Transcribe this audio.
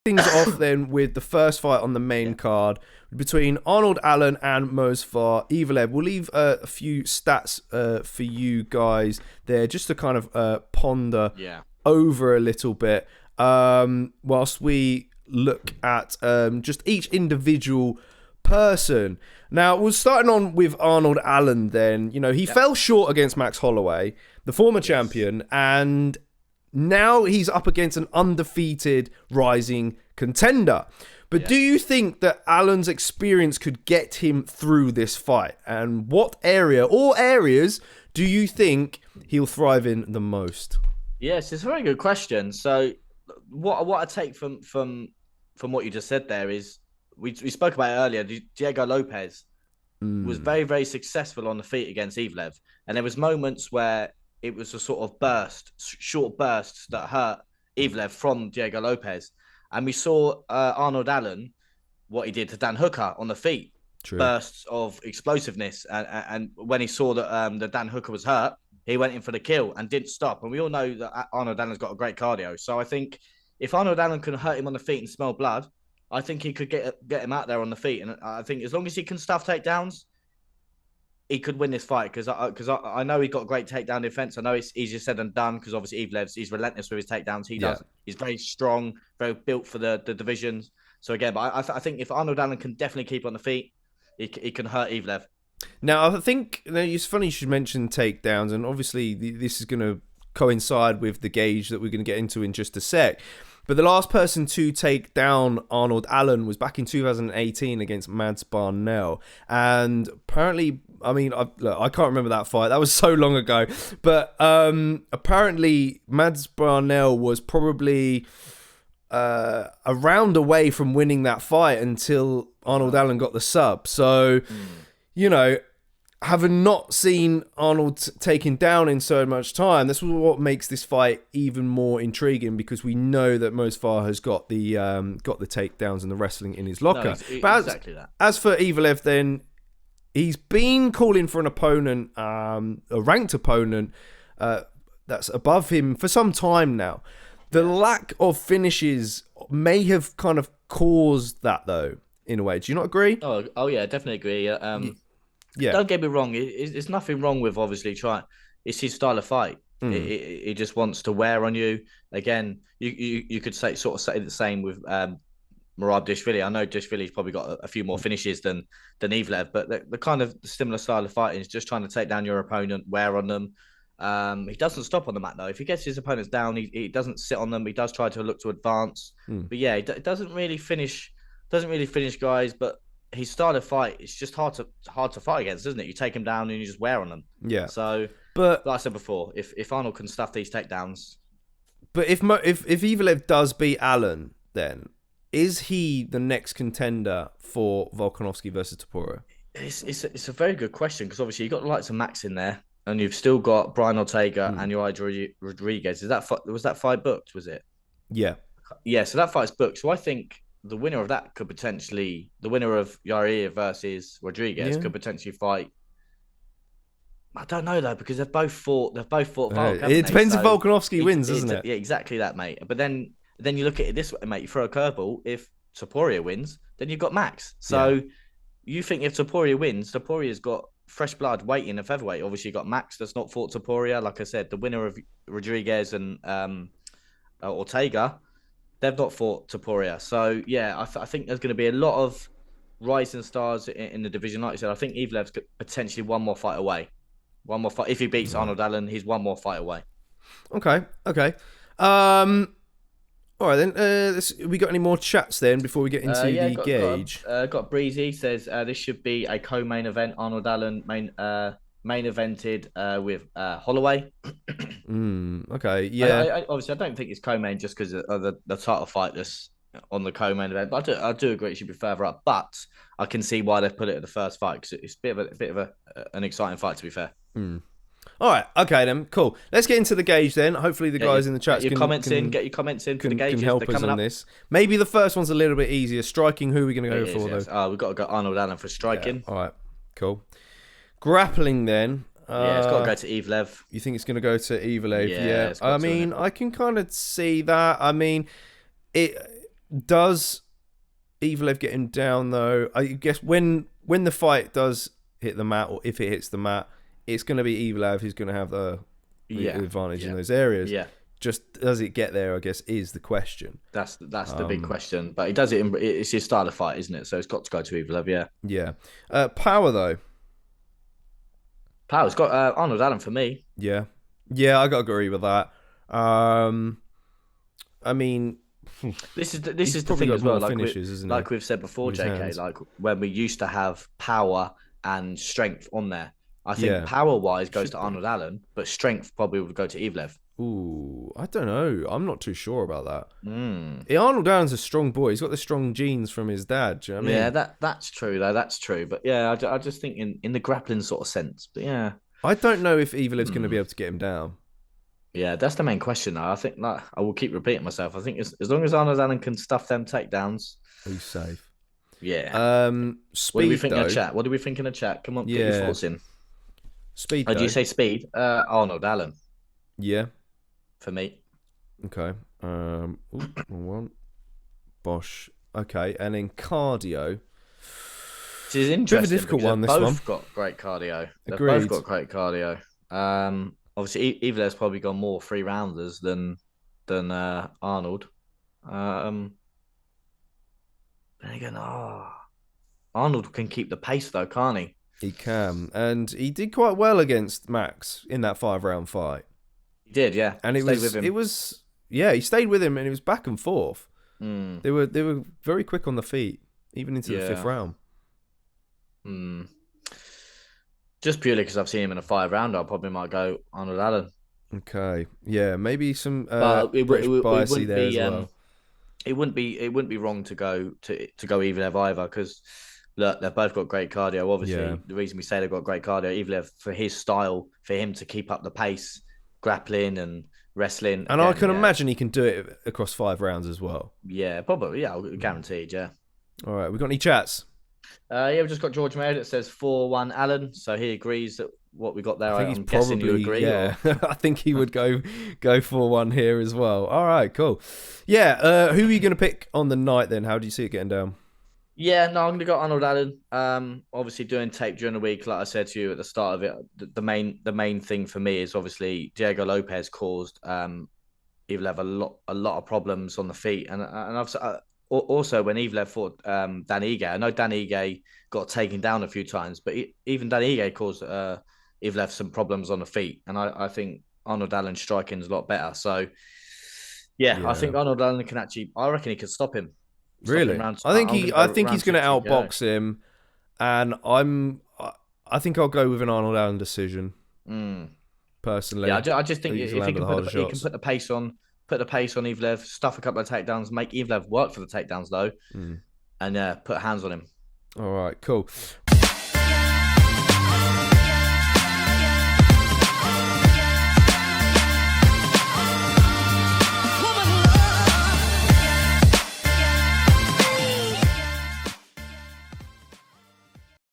things off then with the first fight on the main card between Arnold Allen and Movsar Evloev. We'll leave a few stats for you guys there just to kind of ponder over a little bit whilst we look at just each individual person. Now, we're starting on with Arnold Allen then. You know, he fell short against Max Holloway, the former champion, and now he's up against an undefeated rising contender. But do you think that Allen's experience could get him through this fight? And what area or areas do you think he'll thrive in the most? Yes, it's a very good question. So what I take from what you just said there is we spoke about it earlier. Diego Lopez was very, very successful on the feet against Evloev. And there was moments where it was a sort of short bursts that hurt Evloev from Diego Lopez. And we saw Arnold Allen, what he did to Dan Hooker on the feet. True. Bursts of explosiveness. And when he saw that Dan Hooker was hurt, he went in for the kill and didn't stop. And we all know that Arnold Allen's got a great cardio. So I think if Arnold Allen can hurt him on the feet and smell blood, I think he could get him out there on the feet. And I think as long as he can stuff takedowns, he could win this fight because I know he's got great takedown defense. I know it's easier said than done because obviously he's relentless with his takedowns. He does. He's very strong, very built for the divisions. So again, but I think if Arnold Allen can definitely keep on the feet, he can hurt Evloev. Now, I think it's funny you should mention takedowns, and obviously this is going to coincide with the gauge that we're going to get into in just a sec. But the last person to take down Arnold Allen was back in 2018 against Mads Barnell. And apparently, I mean, I can't remember that fight. That was so long ago. But apparently, Mads Barnell was probably a round away from winning that fight until Arnold Allen got the sub. So, you know, having not seen Arnold taken down in so much time, this is what makes this fight even more intriguing because we know that Movsar has got the takedowns and the wrestling in his locker. No, exactly that. As for Evloev, then he's been calling for an opponent, a ranked opponent that's above him for some time now. The lack of finishes may have kind of caused that, though, in a way. Do you not agree? Oh yeah, definitely agree. Yeah. Don't get me wrong. It's nothing wrong with obviously trying. It's his style of fight. He just wants to wear on you. Again, you could say the same with Merab Dishvili. I know Dishvili's probably got a few more finishes than Evloev, but the kind of similar style of fighting is just trying to take down your opponent, wear on them. He doesn't stop on the mat though. If he gets his opponents down, he doesn't sit on them. He does try to look to advance. But yeah, it doesn't really finish guys, but his style of fight, it's just hard to fight against, isn't it? You take him down and you just wear on them. Yeah. So, but like I said before, if Arnold can stuff these takedowns, but if Evloev does beat Allen, then is he the next contender for Volkanovski versus Topuria? It's a very good question because obviously you got the likes of Max in there, and you've still got Brian Ortega and Uriah Rodriguez. Was that fight booked? Was it? Yeah. Yeah. So that fight's booked. So I think the winner of that could potentially, the winner of Yair versus Rodriguez could potentially fight. I don't know though because they've both fought Volk. It depends if Volkanovski wins, doesn't it? Yeah, exactly that, mate. But then you look at it this way, mate. You throw a curveball. If Topuria wins, then you've got Max. So you think if Topuria wins, Topuria's got fresh blood waiting at featherweight. Obviously, you got Max that's not fought Topuria. Like I said, the winner of Rodriguez and Ortega. They've not fought Topuria. So, yeah, I think there's going to be a lot of rising stars in the division. Like I said, I think Evloev's potentially one more fight away. One more fight. If he beats Arnold Allen, he's one more fight away. Okay. All right, then. We got any more chats then before we get into the gauge? Got Breezy. Says this should be a co-main event. Arnold Allen main evented with Holloway. Okay, yeah. Obviously, I don't think it's co-main just because of the title fight that's on the co-main event. But I do agree it should be further up. But I can see why they've put it at the first fight because it's a bit of an exciting fight, to be fair. All right, okay then, cool. Let's get into the gauge then. Hopefully the guys in the chat get your comments in for the gauges. Can help us on this. Maybe the first one's a little bit easier. Striking, who are we going to go for though? We've got to go Arnold Allen for striking. Yeah. All right, cool. Grappling then. It's got to go to Evloev. You think it's going to go to Evloev? Yeah. I mean, I can kind of see that. I mean, Does Evloev get him down though? I guess when the fight does hit the mat, or if it hits the mat, it's going to be Evloev who's going to have the advantage in those areas. Yeah. Just does it get there? I guess is the question. That's the big question. But he does it. It's his style of fight, isn't it? So it's got to go to Evloev. Yeah. Yeah. Power though. Power's got Arnold Allen for me. Yeah. Yeah, I got to agree with that. I mean, this is the thing as well. Like we've said before, JK. Hands. Like when we used to have power and strength on there. I think power-wise goes to Arnold Allen, but strength probably would go to Evloev. Ooh, I don't know. I'm not too sure about that. Arnold Allen's a strong boy. He's got the strong genes from his dad. Do you know what I mean? Yeah, that's true, though. That's true. But yeah, I just think in the grappling sort of sense. But yeah. I don't know if Evloev's going to be able to get him down. Yeah, that's the main question, though. I think I will keep repeating myself. I think as long as Arnold Allen can stuff them takedowns, he's safe. Yeah. Speed, what do we think though? in the chat? What do we think in the chat? Come on, get your thoughts in. Speed, do you say speed? Arnold Allen. Yeah. For me. Okay. Wrong one. Bosh. Okay, and in cardio. This is interesting. Bit of a difficult one, this one. Both got great cardio. They've Agreed. both got great cardio. Obviously, Evloev's probably gone more 3-rounders than Arnold. Then again, Arnold can keep the pace though, can't he? He can, and he did quite well against Max in that 5-round fight. He did, yeah. And he stayed with him, and it was back and forth. They were very quick on the feet, even into the 5th round. Just purely because I've seen him in a 5-rounder, I probably might go Arnold Allen. Okay, yeah, maybe some British biasy there as well. It wouldn't be wrong to go Evloev either, because look, they've both got great cardio. Obviously, the reason we say they've got great cardio, Evloev, for his style, for him to keep up the pace, grappling and wrestling. And again, I can imagine he can do it across 5 rounds as well. Yeah, probably. Yeah, guaranteed. Yeah. All right, we got any chats? We've just got George Mayer that says 4-1 Allen, so he agrees that what we got there. I think I'm guessing you agree. Yeah, I think he would go 4-1 here as well. All right, cool. Yeah, who are you going to pick on the night then? How do you see it getting down? Yeah, no, I'm going to go Arnold Allen. Obviously doing tape during the week, like I said to you at the start of it, the main thing for me is obviously Diego Lopez caused Evloev a lot of problems on the feet, and I've also when Evloev fought Dan Ige, I know Dan Ige got taken down a few times, but even Dan Ige caused Evloev some problems on the feet, and I think Arnold Allen's striking is a lot better. So yeah, I think Arnold Allen can actually. I reckon he can stop him. Really? I think he's going to outbox him, and I think I'll go with an Arnold Allen decision. Personally, yeah, I just think if he can put the pace on Evloev, stuff a couple of takedowns, make Evloev work for the takedowns though, and put hands on him. All right, cool.